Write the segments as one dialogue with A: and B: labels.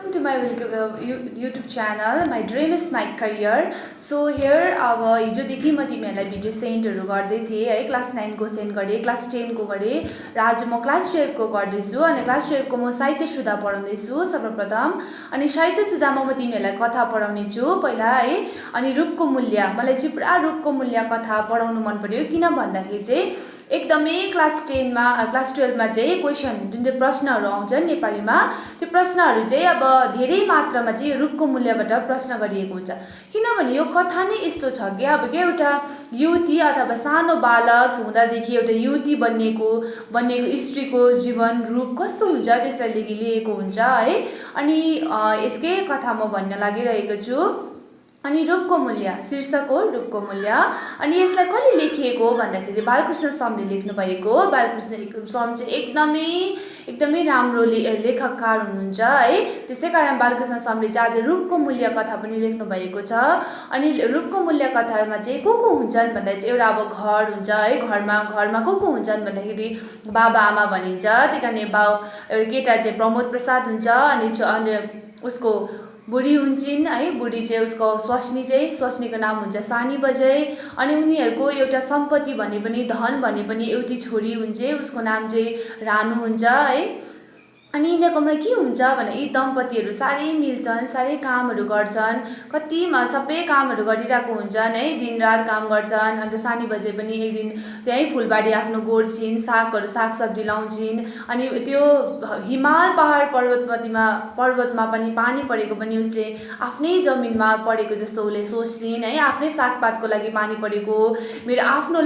A: welcome to my YouTube channel. My dream is my career. So here अब हिजोदेखि म तिमीहरूलाई भिडियो सेन्डहरू गर्दै थिएँ है। क्लास 9 को सेन्ड गरेँ, क्लास 10 को गरेँ र आज म क्लास 12 को गर्दैछु अनि क्लास 12 को म साहित्य सुधा पढाउँदैछु सर्वप्रथम। अनि साहित्य सुधामा म तिमीहरूलाई कथा पढाउने छु पहिला है। अनि रूपको मूल्य, मलाई चाहिँ पुरा रूपको मूल्य कथा पढाउनु मन पर्यो किन भन्दाखेरि चाहिँ एकदमै क्लास 10 मा क्लास 12 मा चाहिँ क्वेशन जुन चाहिँ प्रश्नहरू आउँछन् नेपालीमा त्यो प्रश्नहरू चाहिँ अब धेरै मात्रामा चाहिँ रूपको मूल्यबाट प्रश्न गरिएको हुन्छ। किनभने यो कथा नै यस्तो छ कि अब के एउटा युवती अथवा सानो बालक हुँदादेखि एउटा युवती बन्नेको स्त्रीको जीवन रूप कस्तो हुन्छ त्यसलाई लिएको हुन्छ है। अनि यसकै कथा म भन्न लागिरहेको छु। अनि रूपको मूल्य शीर्षक हो रूपको मूल्य। अनि यसलाई कसले लेखिएको भन्दाखेरि बालकृष्ण समले लेख्नु भएको। बालकृष्ण सम चाहिँ एकदमै राम्रो लेखककार हुनुहुन्छ है। त्यसैकारण बालकृष्ण समले चाहिँ आज रूपको मूल्य कथा पनि लेख्नु भएको छ। अनि रूपको मूल्य कथामा चाहिँ को हुन्छन् भन्दा चाहिँ एउटा अब घर हुन्छ है। घरमा को हुन्छन् भन्दाखेरि बाबा आमा भनिन्छ। त्यही कारण एउटा केटा चाहिँ प्रमोद प्रसाद हुन्छ अनि उसको बुढी हुन्छन् है। बुढी चाहिँ उसको स्वास्नीको नाम हुन्छ सानी बजै। अनि उनीहरूको एउटा सम्पत्ति भने पनि धन भने पनि एउटी छोरी हुन्छ, उसको नाम चाहिँ रानु हुन्छ है। अनि यिनीहरूकोमा के हुन्छ भने यी दम्पतिहरू साह्रै मिल्छन्, साह्रै कामहरू गर्छन्, कतिमा सबै कामहरू गरिरहेको हुन्छन् है। दिनरात काम गर्छन्। अन्त सानी बजे पनि एक दिन त्यही फुलबारी आफ्नो गोड्छिन्, सागसब्जी लाउँछिन्। अनि त्यो हिमाल पहाड पर्वतमा पनि पानी परेको पनि उसले आफ्नै जमिनमा परेको जस्तो उसले सोच्छिन् है। आफ्नै सागपातको लागि पानी परेको, मेरो आफ्नो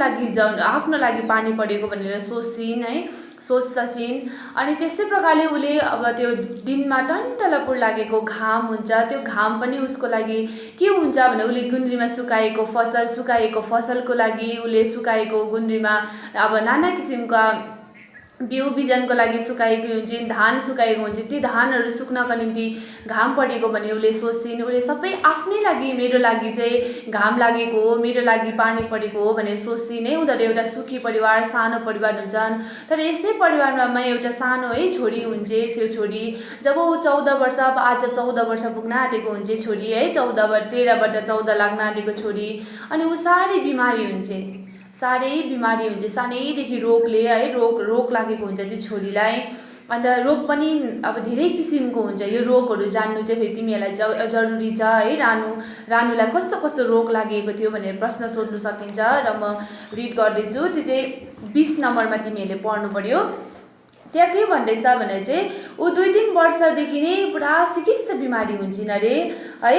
A: लागि पानी परेको भनेर सोच्छिन् है, सोच्छिन्। अनि त्यस्तै प्रकारले उसले अब त्यो दिनमा टन्टलापुर लागेको घाम हुन्छ, त्यो घाम पनि उसको लागि के हुन्छ भने उसले गुन्द्रीमा सुकाएको फसलको लागि उसले सुकाएको गुन्द्रीमा अब नाना किसिमका बिउ बिजनको लागि सुकाएको हुन्छ, धान सुकाएको हुन्छ। ती धानहरू सुक्नको निम्ति घाम परेको भने उसले सोच्छिन्। उसले सबै आफ्नै लागि मेरो लागि चाहिँ घाम लागेको हो, मेरो लागि पानी परेको हो भनेर सोच्छिन् है। उनीहरू एउटा सुखी परिवार, सानो परिवार हुन्छन्। तर यस्तै परिवारमा एउटा सानो है छोरी हुन्छ। त्यो छोरी जब ऊ 14 वर्ष, अब आज 14 वर्ष पुग्न आँटेको हुन्छ छोरी है। 13बाट 14 लाग्न आँटेको छोरी। अनि ऊ साह्रै बिमारी हुन्छ, सानैदेखि रोगले है, रोग लागेको हुन्छ त्यो छोरीलाई। अन्त रोग पनि अब धेरै किसिमको हुन्छ। यो रोगहरू जान्नु चाहिँ फेरि तिमीहरूलाई जरुरी छ है। रानुलाई कस्तो रोग लागेको थियो भनेर प्रश्न सोध्नु सकिन्छ र म रिड गर्दैछु। त्यो चाहिँ 20 नम्बरमा तिमीहरूले पढ्नु पर्यो। त्यहाँ के भन्दैछ भने चाहिँ ऊ 2-3 वर्षदेखि नै पुरा सिकिस्त बिमारी हुन्छन् अरे है।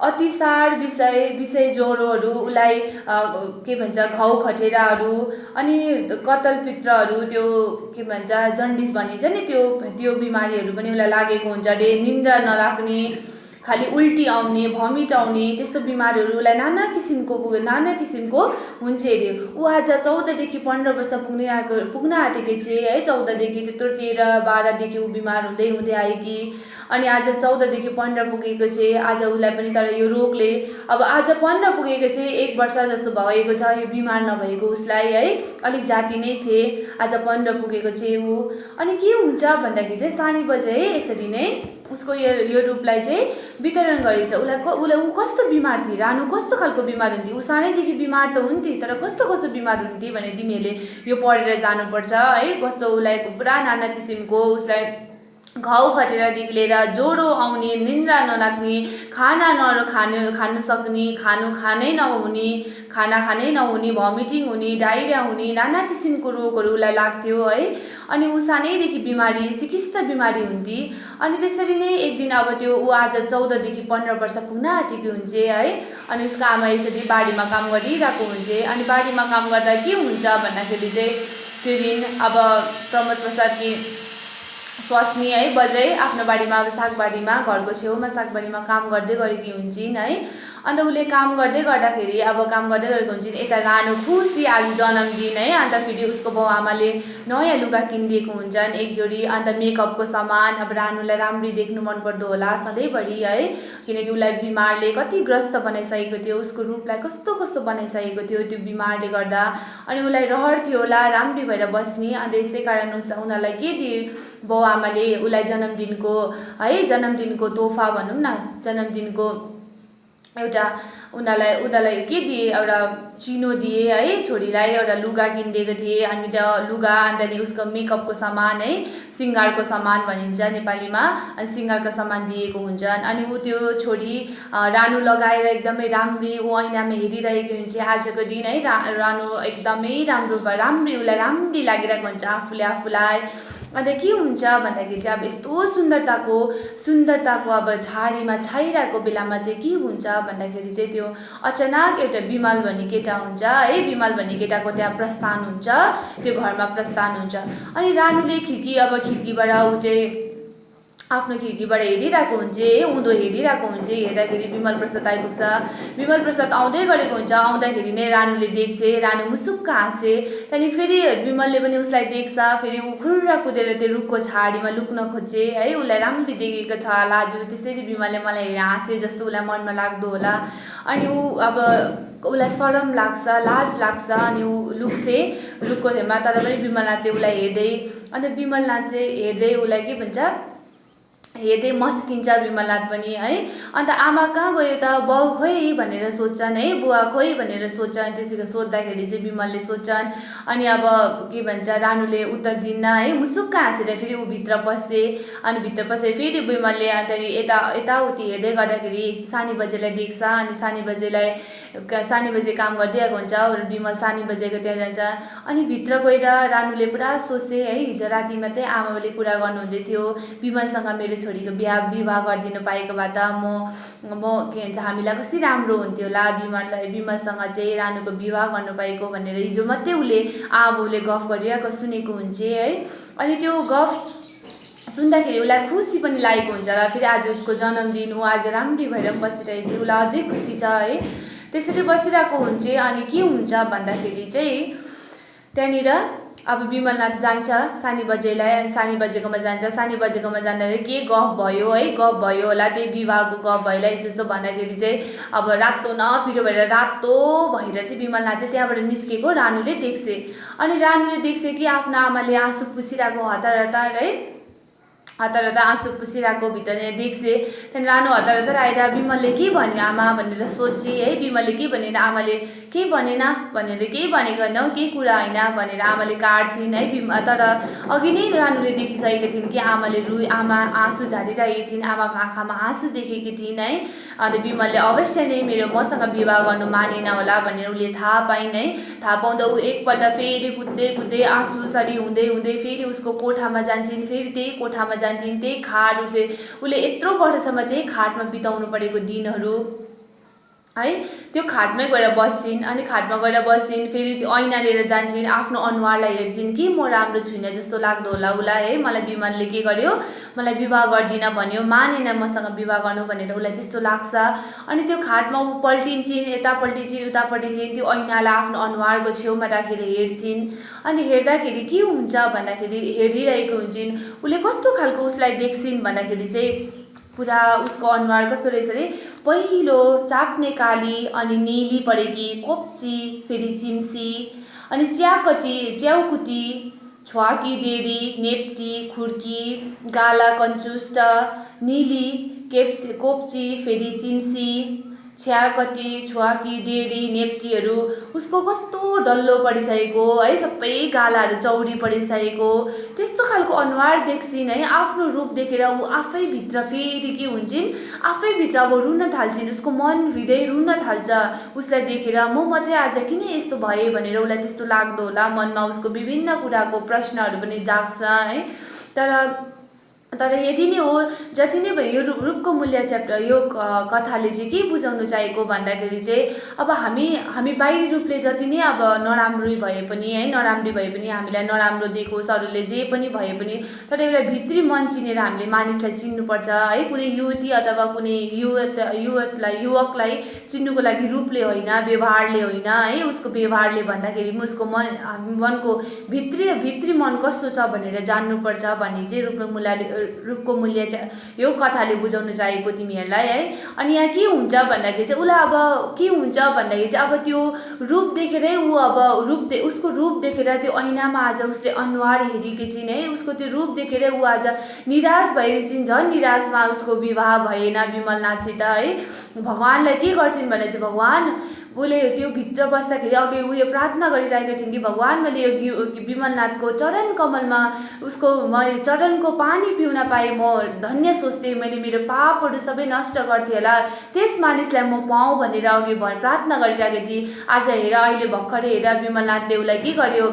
A: अतिसार विषय ज्वरोहरू, उसलाई के भन्छ घाउ खटेराहरू, अनि कतलपित्रहरू, त्यो के भन्छ जन्डिस भनिन्छ नि, त्यो बिमारीहरू पनि उसलाई लागेको हुन्छ अरे। निन्द्रा नलाग्ने, खालि उल्टी आउने, भमिट आउने, त्यस्तो बिमारहरू उसलाई नाना किसिमको हुन्छ अरे। ऊ आज 14देखि 15 वर्ष पुग्न आँटेकै छ है। 14देखि त्यत्रो 13-12देखि ऊ बिमार हुँदै आएकी। अनि आज 14देखि 15 पुगेको छ आज उसलाई पनि। तर यो रोगले अब आज 15 पुगेको छ, 1 वर्ष जस्तो भएको छ यो बिमार नभएको उसलाई है। अलिक जाति नै छ, आज 15 पुगेको छ ऊ। अनि के हुन्छ भन्दाखेरि चाहिँ सानी बजे यसरी नै उसको यो रूपलाई चाहिँ वितरण गरेछ। ऊ कस्तो बिमार थिए, रानु कस्तो खालको बिमार हुन्थ्यो, ऊ सानैदेखि बिमार त हुन्थे तर कस्तो बिमार हुन्थे भने तिमीहरूले यो पढेर जानुपर्छ है। कस्तो उसलाई पुरा नाना किसिमको उसलाई घाउ खटेरादेखि लिएर ज्वरो आउने, निन्द्रा नलाग्ने, खाना खानु सक्ने, खाना खानै नहुने, भमिटिङ हुने, डाइरिया हुने, नाना किसिमको रोगहरू उसलाई लाग्थ्यो है। अनि ऊ सानैदेखि बिमारी, सिकिस्त बिमारी हुन्थे। अनि त्यसरी नै एक दिन अब त्यो ऊ आज 14देखि 15 वर्ष पुग्न आँटेको हुन्छ है। अनि उसको आमा यसरी बारीमा काम गरिरहेको हुन्छ। अनि बारीमा काम गर्दा के हुन्छ भन्दाखेरि चाहिँ त्यो दिन अब प्रमोद प्रसादकी स्वास्नी है बजै आफ्नो बारीमा अब सागबारीमा, घरको छेउमा सागबारीमा काम गर्दै गरेकी हुन्छन् है। अन्त उसले काम गर्दै गर्दाखेरि अब काम गर्दै गरेको हुन्छ नि, यता रानु खुसी आज जन्मदिन है। अन्त फेरि उसको बाउ आमाले नयाँ लुगा किनिदिएको हुन्छन् एक जोडी। अन्त मेकअपको सामान, अब रानुलाई राम्ररी देख्नु मनपर्दो होला सधैँभरि है, किनकि उसलाई बिमारले कति ग्रस्त बनाइसकेको थियो, उसको रूपलाई कस्तो कस्तो बनाइसकेको थियो त्यो बिमारले गर्दा। अनि उसलाई रहर थियो होला राम्ररी भएर बस्ने। अन्त यसै कारण उनीहरूलाई के दिए बाउ आमाले उसलाई जन्मदिनको है, जन्मदिनको तोहफा भनौँ न, जन्मदिनको एउटा उनीहरूलाई के दिए, एउटा चिनो दिए है, छोरीलाई एउटा लुगा किनिदिएको थिए। अनि त्यो लुगा अनि उसको मेकअपको सामान है, सिङ्गारको सामान भनिन्छ नेपालीमा, अनि सिङ्गारको सामान दिएको हुन्छन्। अनि ऊ त्यो छोरी रानु लगाएर एकदमै राम्री ऊ ऐनामा हेरिरहेको हुन्छ आजको दिन है। रानु एकदमै राम्री उसलाई राम्री लागिरहेको हुन्छ आफूलाई। अन्त के हुन्छ भन्दाखेरि चाहिँ अब यस्तो सुन्दरताको अब झाडीमा छाइरहेको बेलामा चाहिँ के हुन्छ भन्दाखेरि चाहिँ त्यो अचानक एउटा बिमल भन्ने केटा हुन्छ है, बिमल भन्ने केटाको त्यहाँ प्रस्थान हुन्छ, त्यो घरमा प्रस्थान हुन्छ। अनि रानुले खिड्कीबाट ऊ चाहिँ आफ्नो खिड्कीबाट हेरिरहेको हुन्छ है, उँधो हेरिरहेको हुन्छ। हेर्दाखेरि विमल प्रसाद आइपुग्छ। विमल प्रसाद आउँदै गरेको हुन्छ, आउँदाखेरि नै रानुले देख्छ, रानु मुसुक्क हाँसे। त्यहाँदेखि फेरि विमलले पनि उसलाई देख्छ, फेरि ऊ खुर्रा कुदेर त्यो रुखको झाडीमा लुक्न खोज्छे है, उसलाई राम्ररी देखेको छ लाजु, त्यसरी विमलले मलाई हाँस्यो जस्तो उसलाई मनमा लाग्दो होला। अनि ऊ अब उसलाई शरम लाग्छ, लाज लाग्छ, अनि ऊ लुक्छे रुखको छेउमा। तर पनि विमलनाथले उसलाई हेर्दै, अन्त विमलनाथ चाहिँ हेर्दै उसलाई के भन्छ, हेर्दै मस्किन्छ विमलनाथ पनि है। अन्त आमा कहाँ गयो त, बाउ खोइ भनेर सोध्छन् है, बुवा खोइ भनेर सोध्छन्। त्यसरी सोद्धाखेरि चाहिँ विमलले सोध्छन्। अनि अब के भन्छ, रानुले उत्तर दिन्न है, मुसुक्क हाँसेर फेरि ऊ भित्र पस्छे। अनि भित्र पसे फेरि विमलले अन्त यताउति हेर्दै गर्दाखेरि सानी बजेलाई देख्छ। अनि सानी बजे काम गर्दै आएको हुन्छ, विमल सानी बजेको त्यहाँ जान्छ। अनि भित्र गएर रानुले पुरा सोचे है, हिजो राति मात्रै आमाले कुरा गर्नुहुँदै थियो, विमलसँग मेरो छोरीको विवाह गरिदिनु पाएको भए त म के भन्छ हामीलाई कति राम्रो हुन्थ्यो होला, विमलसँग चाहिँ रानुको विवाह गर्नु पाएको भनेर हिजो मात्रै उसले आमाबाउले गफ गरिरहेको सुनेको हुन्छ है। अनि त्यो गफ सुन्दाखेरि उसलाई खुसी पनि लागेको हुन्छ र फेरि आज उसको जन्मदिन, ऊ आज राम्री भएर पनि बसिरहेको छ, उसलाई अझै खुसी छ है। त्यसरी बसिरहेको हुन्छ। अनि के हुन्छ भन्दाखेरि चाहिँ त्यहाँनिर अब विमलनाथ जान्छ सानी बजेकोमा जान्छ। सानी बजेकोमा जाँदाखेरि के गफ भयो है, गफ भयो होला, त्यही विवाहको गफ भयो होला। यस्तो भन्दाखेरि चाहिँ अब रातो न पिरो भएर रातो भएर चाहिँ विमलनाथ चाहिँ त्यहाँबाट निस्केको रानुले देख्छे। अनि रानुले देख्छे कि आफ्नो आमाले आँसु पुसिरहेको हतार है, हतार आँसु पुसिरहेको भित्र देख्छे। त्यहाँदेखि रानु हतार आएर विमलले के भन्यो आमा भनेर सोध्छे है। विमलले के भनेर, आमाले केही भनेन भनेर, केही भनेको होइन केही कुरा होइन भनेर आमाले काट्छिन् है। तर अघि नै रानुले देखिसकेको थिइन् कि आमा आँसु झारिरहेकी थिइन्, आमाको आँखामा आँसु देखेकी थिइन् है। अन्त विमलले अवश्य नै मसँग विवाह गर्नु मानेन होला भनेर उसले थाहा पाइन् है। थाहा पाउँदा ऊ एकपल्ट फेरि कुद्दै आँसुसरी हुँदै फेरि उसको कोठामा जान्छन्। फेरि त्यही कोठामा जान्छन्, त्यही खाट उसले यत्रो वर्षसम्म त्यही खाटमा बिताउनु परेको दिनहरू है, त्यो खाटमै गएर बस्छिन्। अनि खाटमा गएर बस्छिन्, फेरि त्यो ऐना लिएर जान्छन्, आफ्नो अनुहारलाई हेर्छिन् कि म राम्रो छुइनँ जस्तो लाग्दो होला उसलाई है। मलाई विमलले के गर्यो, मलाई विवाह गर्दिन भन्यो, मानेन मसँग विवाह गर्नु भनेर उसलाई त्यस्तो लाग्छ। अनि त्यो खाटमा ऊ पल्टिन्छन्, यता पल्टिन्छन् उता पल्टिन्छन्, त्यो ऐनालाई आफ्नो अनुहारको छेउमा राखेर हेर्छिन्। अनि हेर्दाखेरि के हुन्छ भन्दाखेरि हेरिरहेको हुन्छन्, उसले कस्तो खालको उसलाई देख्छिन् भन्दाखेरि चाहिँ पुरा उसको अनुहार कस्तो रहेछ अरे, पहिलो चाप्ने काली, अनि निली परेकी कोप्ची, फेरि चिम्सी, अनि च्याउकुटी, छुवाकी डेरी, नेप्टी, खुर्की, गाला कञ्चुष्ट, निली कोप्ची, फेरि चिम्सी, छ्याकटी, छुवाकी डेरी, नेप्टीहरू उसको कस्तो डल्लो परिसकेको है, सबै गालाहरू चौडी परिसकेको त्यस्तो खालको अनुहार देख्छिन् है। आफ्नो रूप देखेर ऊ आफै भित्र फेरि के हुन्छन्, आफै भित्र अब रुन थाल्छिन्, उसको मन हृदय रुन थाल्छ उसलाई देखेर। म मात्रै आज किन यस्तो भएँ भनेर उसलाई त्यस्तो लाग्दो होला, मनमा उसको विभिन्न कुराको प्रश्नहरू पनि जाग्छ है। तर तर यति नै हो, जति नै भयो यो रूपको मूल्य च्याप्टर यो कथाले चाहिँ के बुझाउनु चाहेको भन्दाखेरि चाहिँ अब हामी बाहिरी रूपले जति नै अब नराम्रै भए पनि है, नराम्री भए पनि, हामीलाई नराम्रो देखोस् अरूले जे पनि भए पनि, तर एउटा भित्री मन चिनेर हामीले मानिसलाई चिन्नुपर्छ है। कुनै युवती अथवा कुनै युवकलाई चिन्नुको लागि रूपले होइन, व्यवहारले होइन है, उसको व्यवहारले भन्दाखेरि पनि उसको मनको भित्री मन कस्तो छ भनेर जान्नुपर्छ भन्ने चाहिँ रूपको मूल्य चाहिँ यो कथाले बुझाउन चाहेको तिमीहरूलाई है। अनि यहाँ के हुन्छ भन्दाखेरि चाहिँ उसलाई अब के हुन्छ भन्दाखेरि चाहिँ अब त्यो रूप देखेरै ऊ अब उसको रूप देखेर त्यो ऐनामा आज उसले अनुहार हेरेकी छिन् है, उसको त्यो रूप देखेर ऊ आज निराश भएकी छिन्। झन् निराशमा उसको विवाह भएन विमलनाथसित है। भगवानलाई के गर्छिन् भने चाहिँ भगवान उसले त्यो भित्र बस्दाखेरि अघि उयो प्रार्थना गरिरहेको थिइन् कि भगवान मैले यो विमलनाथको चरण कमलमा उसको चरणको पानी पिउन पाएँ, म धन्य सोच्थेँ, मैले मेरो पापहरू सबै नष्ट गर्थेँ होला, त्यस मानिसलाई म पाऊँ भनेर अघि प्रार्थना गरिरहेको थिएँ। आज हेर अहिले भर्खरै हेर विमलनाथ देवलाई के गर्यो,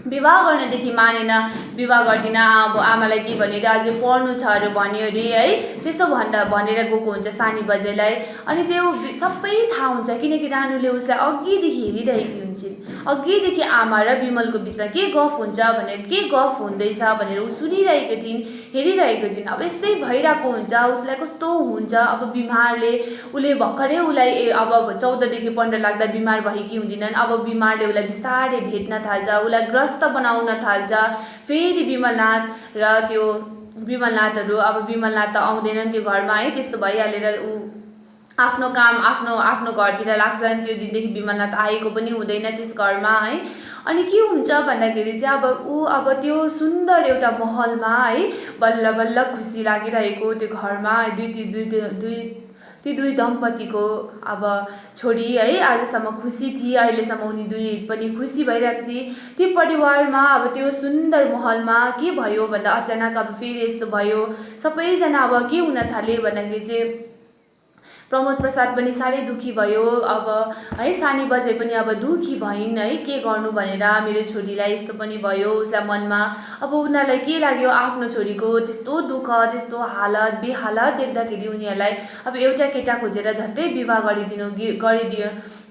A: विवाह गर्नदेखि मानेन, विवाह गर्दिन, अब आमालाई के भनेर अझै पढ्नु छ अरे भन्यो अरे है, त्यस्तो भनेर गएको हुन्छ सानी बजेलाई। अनि त्यो सबै थाहा हुन्छ किनकि रानुले उसलाई अघिदेखि हेरिरहेकी हुन्छन्, अघिदेखि आमा र विमलको बिचमा के गफ हुन्छ भनेर, के गफ हुँदैछ भनेर ऊ सुनिरहेको थिइन्, हेरिरहेको थिइन्। अब यस्तै भइरहेको हुन्छ, उसलाई कस्तो हुन्छ अब बिमारले, उसले भर्खरै उसलाई अब 14 देखि 15 लाग्दा बिमार भएकी हुँदिनन्, अब बिमारले उसलाई बिस्तारै भेट्न थाल्छ, उसलाई ग्रस्त बनाउन थाल्छ। फेरि विमलनाथ र त्यो विमलनाथहरू अब विमलनाथ त आउँदैनन् त्यो घरमा है, त्यस्तो भइहालेर ऊ आफ्नो काम आफ्नो घरतिर लाग्छन्। त्यो दिनदेखि विमलनाथ आएको पनि हुँदैन त्यस घरमा है। अनि के हुन्छ भन्दाखेरि चाहिँ अब त्यो सुन्दर एउटा महलमा है बल्ल बल्ल खुसी लागिरहेको त्यो घरमा ती दुई दम्पतिको अब छोरी है आजसम्म खुसी थिए, अहिलेसम्म उनी दुई पनि खुसी भइरहेको थिए। ती परिवारमा अब त्यो सुन्दर महलमा के भयो भन्दा अचानक अब फेरि यस्तो भयो, सबैजना अब के हुन थाले भन्दाखेरि चाहिँ प्रमोद प्रसाद पनि साह्रै दुखी भयो। अब है सानी बजे पनि अब दुखी भइन् है, के गर्नु भनेर मेरो छोरीलाई यस्तो पनि भयो, उसलाई मनमा अब उनीहरूलाई के लाग्यो आफ्नो छोरीको त्यस्तो दुःख त्यस्तो हालत बेहालत देख्दाखेरि उनीहरूलाई अब एउटा केटा खोजेर झट्टै विवाह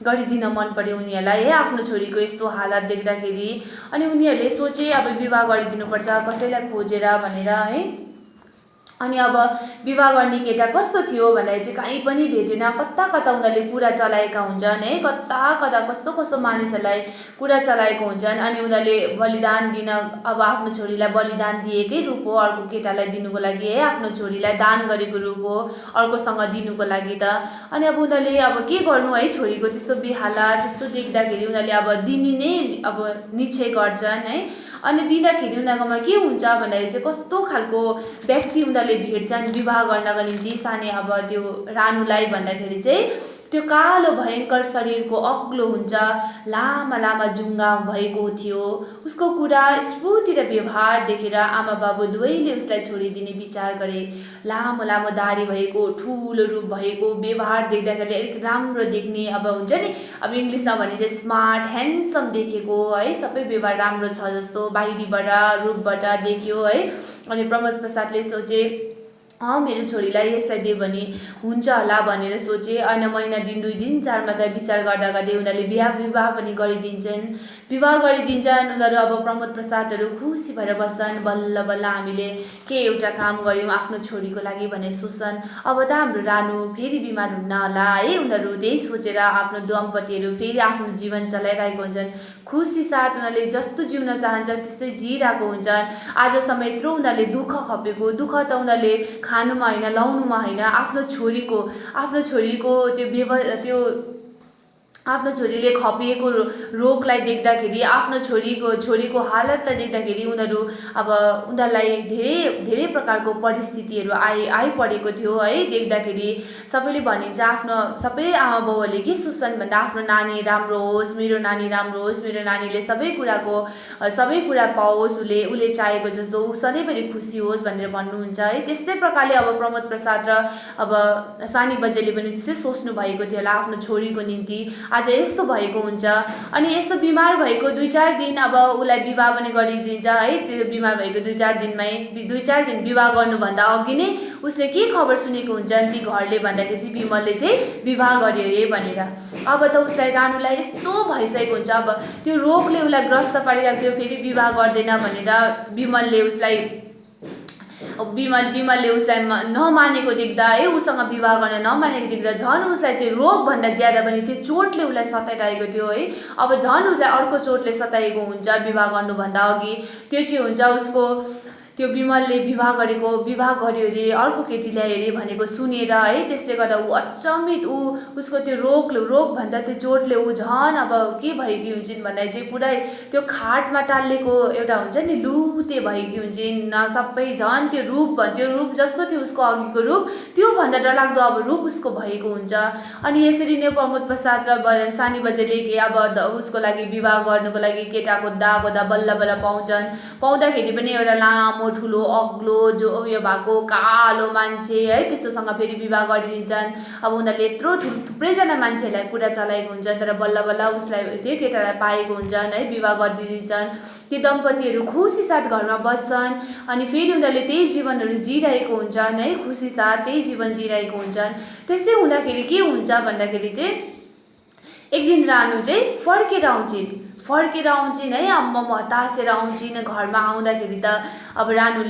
A: गरिदिन मन पर्यो उनीहरूलाई है, आफ्नो छोरीको यस्तो हालत देख्दाखेरि। अनि उनीहरूले सोचे अब विवाह गरिदिनुपर्छ कसैलाई खोजेर भनेर है। अनि अब विवाह गर्ने केटा कस्तो थियो भन्दाखेरि चाहिँ कहीँ पनि भेटेन, कता कता उनीहरूले कुरा चलाएका हुन्छन् है, कता कता कस्तो मानिसहरूलाई कुरा चलाएको हुन्छन्। अनि उनीहरूले बलिदान दिन अब आफ्नो छोरीलाई बलिदान दिएकै रूप हो, अर्को केटालाई दिनुको लागि है, आफ्नो छोरीलाई दान गरेको रूप हो अर्कोसँग दिनुको लागि त। अनि अब उनीहरूले अब के गर्नु है, छोरीको त्यस्तो बेहाला त्यस्तो देख्दाखेरि उनीहरूले अब दिने नै अब निश्चय गर्छन् है। अनि दिँदाखेरि उनीहरूकोमा के हुन्छ भन्दाखेरि चाहिँ कस्तो खालको व्यक्ति उनीहरूले भेट्छन् विवाह गर्नको निम्ति सानै अब त्यो रानुलाई भन्दाखेरि चाहिँ त्यो कालो भयङ्कर शरीरको अग्लो हुन्छ, लामा लामा जुङ्गा भएको थियो। उसको कुरा स्फूर्ति र व्यवहार देखेर आमा बाबु दुवैले उसलाई छोडिदिने विचार गरे। लामो लामो दाढी भएको, ठुलो रूप भएको, व्यवहार देख्दाखेरि अलिक राम्रो देख्ने, अब हुन्छ नि अब इङ्ग्लिसमा भने चाहिँ स्मार्ट ह्यान्डसम देखेको है, सबै व्यवहार राम्रो छ जस्तो बाहिरीबाट रूपबाट देख्यो है। अनि प्रमोद प्रसादले सोचे मेरो छोरीलाई यसलाई दियो भने हुन्छ होला भनेर सोचे। अनि महिना दिन 2 दिन 4 मात्र विचार गर्दा गर्दै उनीहरूले विवाह पनि गरिदिन्छन्। उनीहरू अब प्रमोद प्रसादहरू खुसी भएर बस्छन्, बल्ल बल्ल हामीले के एउटा काम गऱ्यौँ आफ्नो छोरीको लागि भनेर सोच्छन्। अब त हाम्रो रानु फेरि बिमार हुन्न होला है, उनीहरू त्यही सोचेर आफ्नो दम्पतिहरू फेरि आफ्नो जीवन चलाइरहेको हुन्छन्। खुसी साथ उनीहरूले जस्तो जिउन चाहन्छन् त्यस्तै जिइरहेको हुन्छन्। आजसम्म यत्रो उनीहरूले दुःख खपेको, दुःख त उनीहरूले खानुमा होइन लाउनुमा होइन, आफ्नो छोरीको त्यो आफ्नो छोरीले खपिएको रोगलाई देख्दाखेरि, आफ्नो छोरीको हालतलाई देख्दाखेरि उनीहरूलाई धेरै प्रकारको परिस्थितिहरू आइपरेको थियो है। देख्दाखेरि सबैले भनिन्छ, सबै आमा बाउहरूले के सोच्छन् भन्दा आफ्नो नानी राम्रो होस्, मेरो नानी राम्रो होस्, मेरो नानीले सबै कुरा पाओस्, उसले चाहेको जस्तो ऊ सधैँभरि खुसी होस् भनेर भन्नुहुन्छ है। त्यस्तै प्रकारले अब प्रमोद प्रसाद र अब सानी बजेले पनि त्यसै सोच्नु भएको थियो होला आफ्नो छोरीको निम्ति। आज यस्तो भएको हुन्छ। अनि यस्तो बिमार भएको 2-4 दिन अब उसलाई विवाह पनि गरिदिन्छ है। त्यो बिमार भएको 2-4 दिनमै 2-4 दिन विवाह गर्नुभन्दा अघि नै उसले के खबर सुनेको हुन्छ ती घरले भन्दाखेरि चाहिँ विमलले चाहिँ विवाह गर्यो अरे भनेर। अब त उसलाई रानुलाई यस्तो भइसकेको हुन्छ, अब त्यो रोगले उसलाई ग्रस्त पारिरहेको थियो, फेरि विवाह गर्दैन भनेर विमलले उसलाई नमानेको देख्दा है, उसँग विवाह गर्न नमानेको देख्दा झन् उसलाई त्यो रोगभन्दा ज्यादा पनि त्यो चोटले उसलाई सताइरहेको थियो है। अब झन् उसलाई अर्को चोटले सताएको हुन्छ विवाह गर्नुभन्दा अघि। त्यो चाहिँ हुन्छ उसको त्यो विमलले विवाह गर्यो अरे, अर्को केटी ल्यायो अरे भनेको सुनेर है। त्यसले गर्दा ऊ अचम्मित, उसको त्यो रोगभन्दा त्यो चोटले ऊ झन् अब के भएकी हुन्छन् भन्दा चाहिँ पुरै त्यो खाटमा टालेको एउटा हुन्छ नि लुते भएकी हुन्छन् न, सबै झन् त्यो रूप जस्तो थियो उसको अघिको रूप, त्योभन्दा डरलाग्दो अब रूप उसको भएको हुन्छ। अनि यसरी नै प्रमोद प्रसाद र सानी बजेले अब उसको लागि विवाह गर्नुको लागि केटा खोज्दा बल्ल पाउँदाखेरि पनि एउटा लामो ठुलो अग्लो जो उयो भएको कालो मान्छे है, त्यस्तोसँग फेरि विवाह गरिदिन्छन्। अब उनीहरूले यत्रो थुप्रैजना मान्छेहरूलाई कुरा चलाएको हुन्छ, तर बल्ल उसलाई त्यो केटालाई पाएको हुन्छन् है, विवाह गरिदिन्छन्। ती दम्पतिहरू खुसी साथ घरमा बस्छन् अनि फेरि उनीहरूले त्यही जीवनहरू जिरहेको हुन्छन् है, खुसी साथ त्यही जीवन जिरहेको हुन्छन्। त्यस्तै हुँदाखेरि के हुन्छ भन्दाखेरि चाहिँ एक दिन रानु चाहिँ फर्केर आउँछिन् है। अब म हतासेर आउँछिन् घरमा आउँदाखेरि त अब रानु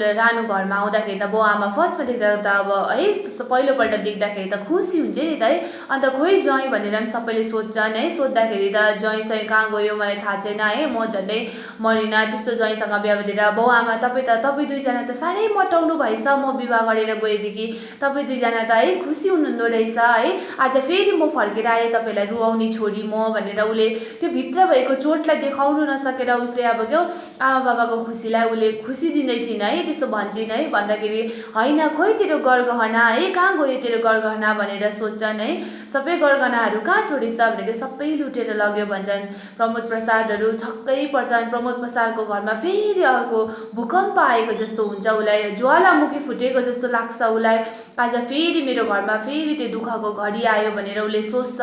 A: घरमा आउँदाखेरि त बाउ आमा फर्स्टमा देख्दा त अब है पहिलोपल्ट देख्दाखेरि त खुसी हुन्छ नि त है। अन्त खोइ ज्वाइँ भनेर पनि सबैले सोध्छन् है, सोद्धाखेरि त ज्वाइँ कहाँ गयो मलाई थाहा छैन है, म झन्डै मरिन त्यस्तो ज्वाइँसँग बिहा गरेर। बाउ आमा तपाईँ दुईजना त साह्रै मटाउनु भएछ, म विवाह गरेर गएदेखि तपाईँ दुईजना त है खुसी हुनुहुँदो रहेछ है, आज फेरि म फर्केर आएँ तपाईँलाई रुवाउने छोरी म भनेर उसले त्यो भित्र भएको चोटलाई देखाउनु नसकेर उसले अब क्या आमा बाबाको खुसीलाई उसले खुसी दिँदै थिइन् है। त्यसो भन्छन् है, भन्दाखेरि होइन खोइ तेरो गरगहना है कहाँ गयो तेरो गरगहना भनेर सोध्छन् है। सबै गरगहनाहरू कहाँ छोडिस् भनेको सबै लुटेर लग्यो भन्छन्। प्रमोद प्रसादहरू छक्कै पर्छन्। प्रमोद प्रसादको घरमा फेरि अर्को भूकम्प आएको जस्तो हुन्छ, उसलाई ज्वालामुखी फुटेको जस्तो लाग्छ उसलाई। आज फेरि मेरो घरमा फेरि त्यो दुःखको घडी आयो भनेर उसले सोच्छ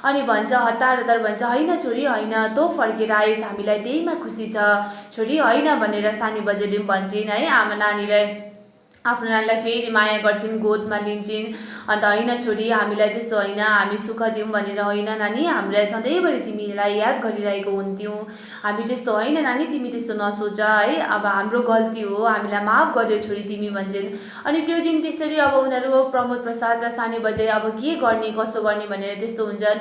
A: अनि भन्छ हतार भन्छ होइन छोरी होइन, तँ फर्केर आइस हामीलाई त्यहीमा खुसी छ छोरी होइन भनेर सानी बजेले पनि भन्छन् है। आफ्नो नानीलाई फेरि माया गर्छिन्, गोदमा लिन्छन्। अन्त होइन छोरी हामीलाई त्यस्तो होइन, हामी सुख दिउँ भनेर होइन नानी, हामीलाई सधैँभरि तिमीलाई याद गरिरहेको हुन्थ्यौँ, हामी त्यस्तो होइन नानी तिमी त्यस्तो नसोच है, अब हाम्रो गल्ती हो हामीलाई माफ गर्यो छोरी तिमी भन्छन्। अनि त्यो दिन त्यसरी अब उनीहरू प्रमोद प्रसाद र सानी बजे अब के गर्ने कसो गर्ने भनेर त्यस्तो हुन्छन्।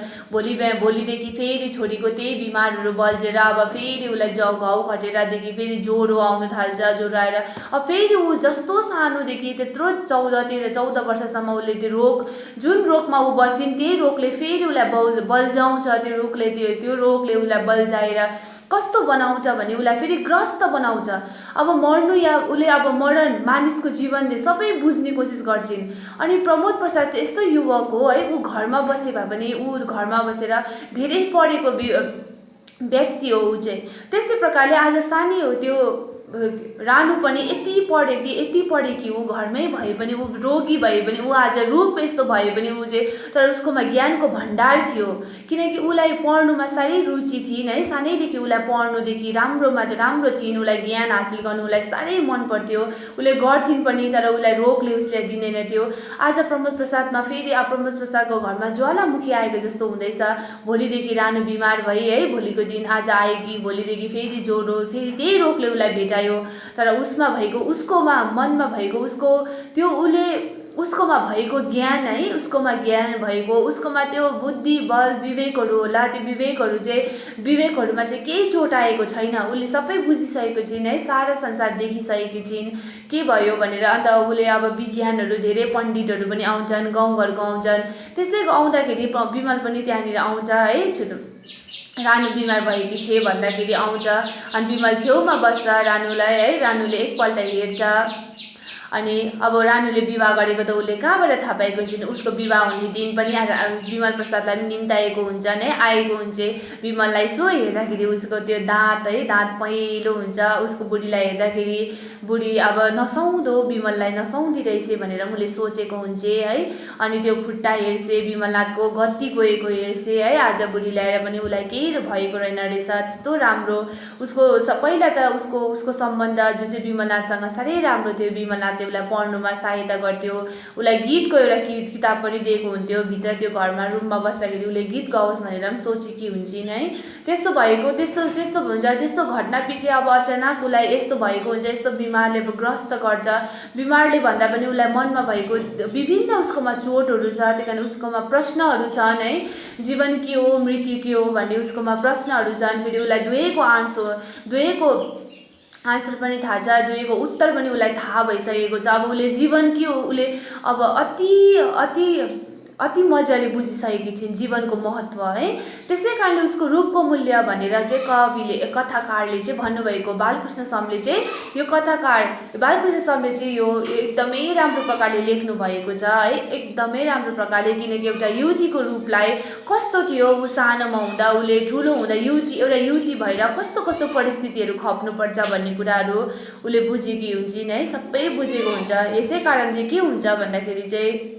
A: भोलिदेखि फेरि छोरीको त्यही बिमारहरू बल्झेर अब फेरि उसलाई घाउ खटेरादेखि फेरि ज्वरो आउनु थाल्छ। ज्वरो आएर अब फेरि ऊ जस्तो सानोदेखि त्यत्रो 14 वर्षसम्म उसले त्यो रोग जुन रोगमा ऊ बस्छिन् त्यही रोगले फेरि उसलाई बल्झाउँछ। त्यो रोगले उसलाई बल्झाएर कस्तो बनाउँछ भने उसलाई फेरि ग्रस्त बनाउँछ। अब मर्नु या उसले अब मरण मानिसको जीवनले सबै बुझ्ने कोसिस गर्छिन्। अनि प्रमोद प्रसाद चाहिँ यस्तो युवक हो है, ऊ घरमा बसे भए पनि ऊ घरमा बसेर धेरै पढेको व्यक्ति हो ऊ चाहिँ। त्यस्तै प्रकारले आज सानी हो त्यो रानु पनि यति पढे कि ऊ घरमै भए पनि ऊ रोगी भए पनि ऊ आज रूप यस्तो भए पनि ऊ चाहिँ तर उसकोमा ज्ञानको भण्डार थियो, किनकि उसलाई पढ्नुमा साह्रै रुचि थिइन् है। सानैदेखि उसलाई पढ्नुदेखि राम्रो थिइन्, उसलाई ज्ञान हासिल गर्नु उसलाई साह्रै मन पर्थ्यो, उसले गर्थिन् पनि, तर उसलाई रोगले उसले दिँदैन थियो। आज प्रमोद प्रसादमा फेरि प्रमोद प्रसादको घरमा ज्वालामुखी आएको जस्तो हुँदैछ। भोलिदेखि रानु बिमार भए है, भोलिको दिन आज आएकी, भोलिदेखि फेरि ज्वरो, फेरि त्यही रोगले उसलाई भेटायो। तर उसकोमा मनमा भएको उसकोमा भएको ज्ञान है, उसकोमा त्यो बुद्धि बल विवेकहरू होला। त्यो विवेकहरूमा चाहिँ केही चोट आएको छैन, उसले सबै बुझिसकेको छिन् है, सारा संसार देखिसकेकी छिन् के भयो भनेर। अन्त उसले अब विज्ञानहरू धेरै पण्डितहरू पनि आउँछन्, गाउँघरको आउँछन्। त्यस्तै आउँदाखेरि विमल पनि त्यहाँनिर आउँछ है, रानु बिमार भएकी छे भन्दाखेरि आउँछ अनि विमल छेउमा बस्छ रानुलाई है। रानुले एकपल्ट हेर्छ अनि अब रानुले विवाह गरेको त उसले कहाँबाट थाहा पाएको हुन्छ, उसको विवाह हुने दिन पनि विमल प्रसादलाई पनि निम्ताएको हुन्छ है, आएको हुन्छ विमललाई। सो हेर्दाखेरि उसको त्यो दाँत है, दाँत पहेँलो हुन्छ, उसको बुढीलाई हेर्दाखेरि बुढी अब नसाउँदो, विमललाई नसाउँदी रहेछ भनेर उसले सोचेको हुन्छ है। अनि त्यो खुट्टा हेर्छे विमलनाथको गति गएको हेर्छे है, आज बुढी ल्याएर पनि उसलाई केही भएको रहेन रहेछ, त्यस्तो राम्रो उसको पहिला त उसको सम्बन्ध जो चाहिँ विमलनाथसँग साह्रै राम्रो थियो। विमलनाथले उसलाई पढ्नुमा सहायता गर्थ्यो, उसलाई गीतको एउटा किताब पनि दिएको हुन्थ्यो, भित्र त्यो घरमा रुममा बस्दाखेरि उसले गीत गाओस् भनेर पनि सोचेकी हुन्छन् है। त्यस्तो भएको त्यस्तो हुन्छ, त्यस्तो घटना पछि अब अचानक उसलाई यस्तो भएको हुन्छ, यस्तो बिमारले ग्रस्त गर्छ। बिमारले भन्दा पनि उसलाई मनमा भएको विभिन्न उसकोमा चोटहरू छ, त्यही कारण उसकोमा प्रश्नहरू छन् है, जीवन के हो मृत्यु के हो भन्ने उसकोमा प्रश्नहरू छन्। फेरि उसलाई दुवैको आन्सर पनि थाहा छ, दुवैको उत्तर पनि उसलाई थाहा भइसकेको छ। अब उसले जीवन के हो उसले अब अति मजाले बुझिसकेकी छिन् जीवनको महत्त्व है। त्यसै कारणले उसको रूपको मूल्य भनेर चाहिँ कथाकारले चाहिँ भन्नुभएको, बालकृष्ण समले चाहिँ यो बालकृष्ण समले चाहिँ यो एकदमै राम्रो प्रकारले लेख्नु भएको छ है, एकदमै राम्रो प्रकारले। किनकि एउटा युवतीको रूपलाई कस्तो थियो, ऊ सानोमा हुँदा उसले ठुलो हुँदा एउटा युवती भएर कस्तो कस्तो परिस्थितिहरू खप्नुपर्छ भन्ने कुराहरू उसले बुझेकी हुन्छन् है, सबै बुझेको हुन्छ। यसै कारण चाहिँ के हुन्छ भन्दाखेरि चाहिँ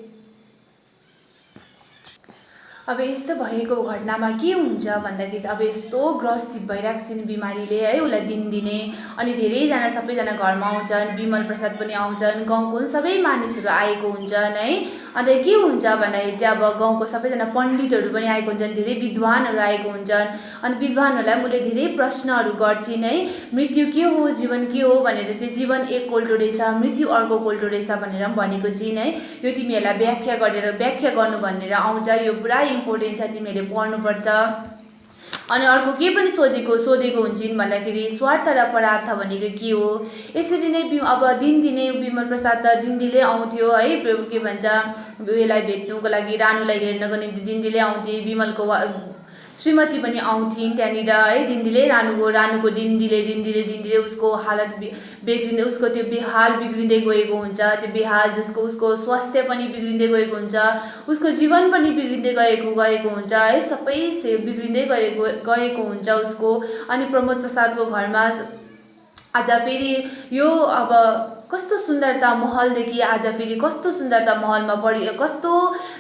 A: अब यस्तो भएको घटनामा के हुन्छ भन्दाखेरि अब यस्तो ग्रसित भइरहेको छिन् बिमारीले है, उसलाई दिनदिनै। अनि धेरैजना सबैजना घरमा आउँछन्, विमल प्रसाद पनि आउँछन्, गाउँको सबै मानिसहरू आएको हुन्छन् है। अन्त के हुन्छ भन्दाखेरि चाहिँ अब गाउँको सबैजना पण्डितहरू पनि आएको हुन्छन्, धेरै विद्वानहरू आएको हुन्छन्। अनि विद्वानहरूलाई उसले धेरै प्रश्नहरू गर्छिन् है, मृत्यु के हो जीवन के हो भनेर चाहिँ, जीवन एक कोल्टो रहेछ मृत्यु अर्को कोल्टो रहेछ भनेर पनि भनेको छिन् है। यो तिमीहरूलाई व्याख्या गर्नु भनेर आउँछ, यो पुरा इम्पोर्टेन्ट छ, तिमीहरूले पढ्नुपर्छ। अनि अर्को के पनि सोधेको हुन्छन् भन्दाखेरि स्वार्थ र परार्थ भनेको के हो। यसरी नै अब दिनदिनै विमल प्रसाद त दिनदिनै आउँथ्यो है, के भन्छ उयोलाई भेट्नुको लागि, रानुलाई हेर्नको निम्ति दिनदिनै आउँथे। विमलको श्रीमती पनि आउँथिन् त्यहाँनिर है, दिनदिनै रानुको दिनदिनै उसको हालत बिग्रिँदै, उसको त्यो बेहाल बिग्रिँदै गएको हुन्छ। त्यो बेहाल उसको स्वास्थ्य पनि बिग्रिँदै गएको हुन्छ, उसको जीवन पनि बिग्रिँदै गएको हुन्छ है, सबै बिग्रिँदै गएको हुन्छ उसको। अनि प्रमोद प्रसादको घरमा आज फेरि यो अब कस्तो सुन्दरता महलदेखि आज फेरि कस्तो सुन्दरता महलमा कस्तो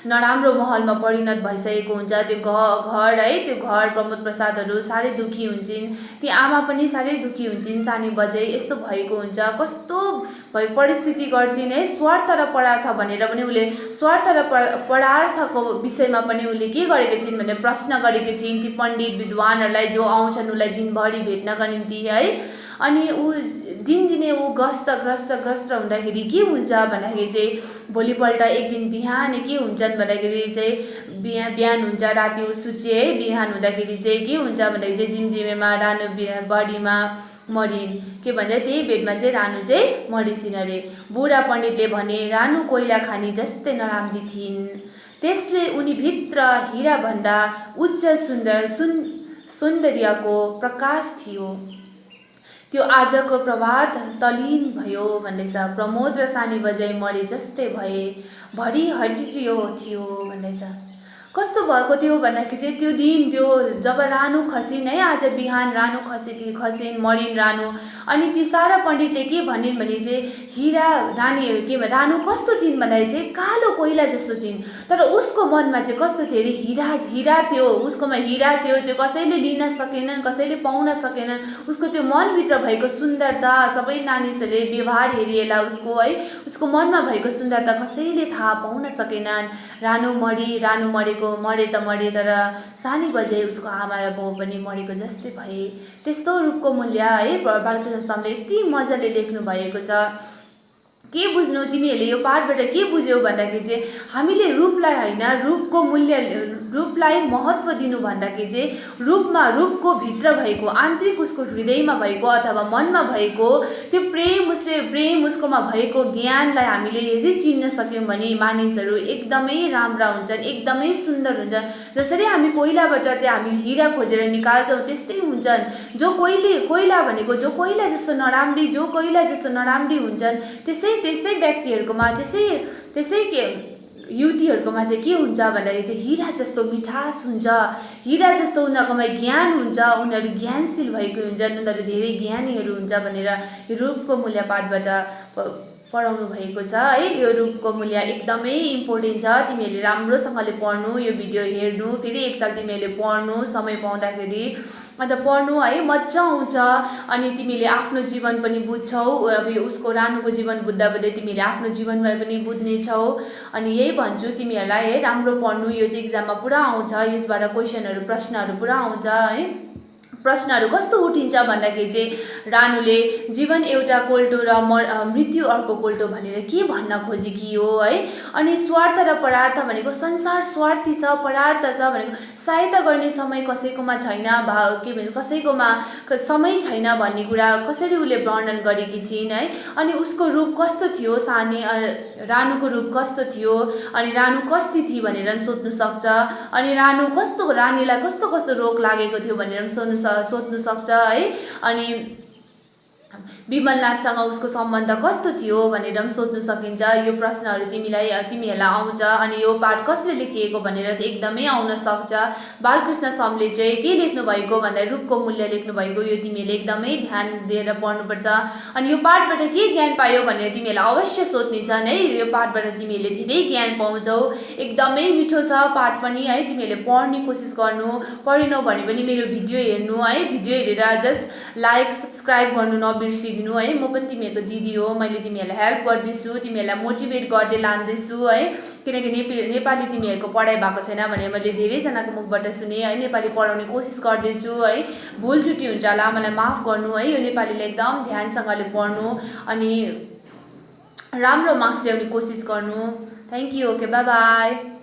A: नराम्रो महलमा परिणत भइसकेको हुन्छ त्यो घर है। त्यो घर प्रमोद प्रसादहरू साह्रै दुखी हुन्छन्, ती आमा पनि साह्रै दुखी हुन्छन्, सानी बजै यस्तो भएको हुन्छ, कस्तो भएको परिस्थिति गर्छिन् है। स्वार्थ र परार्थ भनेर पनि उसले स्वार्थ र परार्थको विषयमा पनि उसले के गरेको छिन् भने प्रश्न गरेको छिन् ती पण्डित विद्वानहरूलाई जो आउँछन् उसलाई दिनभरि भेट्नका निम्ति है। अनि ऊ दिनदिनै ऊ ग्रस्त हुँदाखेरि के हुन्छ भन्दाखेरि चाहिँ भोलिपल्ट एक दिन बिहान के हुन्छन् भन्दाखेरि चाहिँ बिहान हुन्छ, राति ऊ सुत्छे है, बिहान हुँदाखेरि चाहिँ के हुन्छ भन्दाखेरि चाहिँ झिमझिमेमा रानु बडीमा मरिन्, के भन्छ त्यही बेडमा चाहिँ रानु चाहिँ मरिसिन् अरे। बुढा पण्डितले भने रानु कोइला खानी जस्तै नराम्री थिइन्, त्यसले उनीभित्र हिराभन्दा उच्च सौन्दर्यको प्रकाश थियो, त्यो आजको प्रभात तलिन भयो भन्दैछ। प्रमोद र सानी बजाई मरे जस्तै भए, भरि हरियो थियो भन्दैछ। कस्तो भएको थियो भन्दाखेरि चाहिँ त्यो दिन त्यो जब रानु खसिन् है, आज बिहान रानु खसिन् मरिन् रानु। अनि ती सारा पण्डितले के भनिन् भने चाहिँ हिरा रानु कस्तो थिइन् भन्दाखेरि चाहिँ कालो कोइला जस्तो थिइन्, तर उसको मनमा चाहिँ कस्तो थियो अरे हिरा थियो, उसकोमा हिरा थियो, त्यो कसैले लिन सकेनन्, कसैले पाउन सकेनन्। उसको त्यो मनभित्र भएको सुन्दरता सबै मानिसहरूले व्यवहार हेरिएला उसको है, उसको मनमा भएको सुन्दरता कसैले थाहा पाउन सकेनन्। रानु मरे त मरे, तर सानी बजाई उसको आमा र बाउ पनि मरेको जस्तै भए। त्यस्तो रूपको मूल्य है बालकृष्ण समले यति मजाले लेख्नु भएको छ। के बुझ्नु तिमीहरूले यो पाठबाट के बुझ्यौ भन्दाखेरि चाहिँ हामीले रूपलाई होइन, रूपको मूल्य रूपलाई महत्त्व दिनु भन्दाखेरि चाहिँ रूपको भित्र भएको आन्तरिक उसको हृदयमा भएको अथवा मनमा भएको त्यो प्रेम उसकोमा भएको ज्ञानलाई हामीले यदि चिन्न सक्यौँ भने मानिसहरू एकदमै राम्रा हुन्छन्, एकदमै सुन्दर हुन्छन्। जसरी हामी कोइलाबाट चाहिँ हामी हिरा खोजेर निकाल्छौँ त्यस्तै हुन्छन्। जो कोइला भनेको जो कोइला जस्तो नराम्री हुन्छन्, त्यसै त्यस्तै व्यक्तिहरूकोमा त्यसै युवतीहरूकोमा चाहिँ के हुन्छ भन्दाखेरि चाहिँ हिरा जस्तो मिठास हुन्छ, हिरा जस्तो उनीहरूकोमा ज्ञान हुन्छ, उनीहरू ज्ञानशील भएको हुन्छन्, उनीहरू धेरै ज्ञानीहरू हुन्छ भनेर यो रूपको मूल्य पाठबाट पढाउनु भएको छ है। यो रूपको मूल्य एकदमै इम्पोर्टेन्ट छ, तिमीहरूले राम्रोसँगले पढ्नु, यो भिडियो हेर्नु, फेरि एकताल तिमीहरूले पढ्नु समय पाउँदाखेरि, अन्त पढ्नु है, मजा आउँछ। अनि तिमीले आफ्नो जीवन पनि बुझ्छौ, अब उसको रानुको जीवन बुझ्दा बुझ्दै तिमीले आफ्नो जीवनमा पनि बुझ्नेछौ। अनि यही भन्छु तिमीहरूलाई है, राम्रो पढ्नु, यो चाहिँ इक्जाममा पुरा आउँछ, यसबाट क्वेसनहरू प्रश्नहरू पुरा आउँछ है। प्रश्नहरू कस्तो उठिन्छ भन्दाखेरि चाहिँ रानुले जीवन एउटा कोल्टो र मृत्यु अर्को कोल्टो भनेर के भन्न खोजेकी हो है। अनि स्वार्थ र परार्थ भनेको संसार स्वार्थी छ, परार्थ छ भनेको सहायता गर्ने समय कसैकोमा छैन, के भन्छ कसैकोमा समय छैन भन्ने कुरा कसरी उसले वर्णन गरेकी छिन् है। अनि उसको रूप कस्तो थियो, सानी रानुको रूप कस्तो थियो, अनि रानु कस्ती थिए भनेर पनि सोध्नु सक्छ। अनि रानीलाई कस्तो कस्तो रोग लागेको थियो भनेर पनि सोध्नु सक्छ है। अनि विमलनाथसँग उसको सम्बन्ध कस्तो थियो भनेर पनि सोध्नु सकिन्छ। यो प्रश्नहरू तिमीहरूलाई आउँछ। अनि यो पाठ कसले लेखिएको भनेर एकदमै आउन सक्छ। बालकृष्ण समले चाहिँ के लेख्नु भएको भन्दा रूपको मूल्य लेख्नु भएको, यो तिमीहरूले एकदमै ध्यान दिएर पढ्नुपर्छ। अनि यो पाठबाट के ज्ञान पायो भनेर तिमीहरूलाई अवश्य सोध्ने छन् है। यो पाठबाट तिमीहरूले धेरै ज्ञान पाउँछौ, एकदमै मिठो छ पाठ पनि है। तिमीहरूले पढ्ने कोसिस गर्नु, पढेनौ भने पनि मेरो भिडियो हेर्नु है, भिडियो हेरेर जस्ट लाइक सब्सक्राइब गर्नु नबिर्सिदिनु है। म पनि तिमीहरूको दिदी हो, मैले तिमीहरूलाई हेल्प गर्दैछु, तिमीहरूलाई मोटिभेट गर्दै लाँदैछु है। किनकि नेपाली तिमीहरूको पढाइ भएको छैन भने मैले धेरैजनाको मुखबाट सुने है, नेपाली पढाउने कोसिस गर्दैछु है। भुल छुट्टी हुन्छ होला, मलाई माफ गर्नु है। यो नेपालीलाई एकदम ध्यानसँगले पढ्नु अनि राम्रो मार्क्स ल्याउने कोसिस गर्नु। Thank you, okay, by by.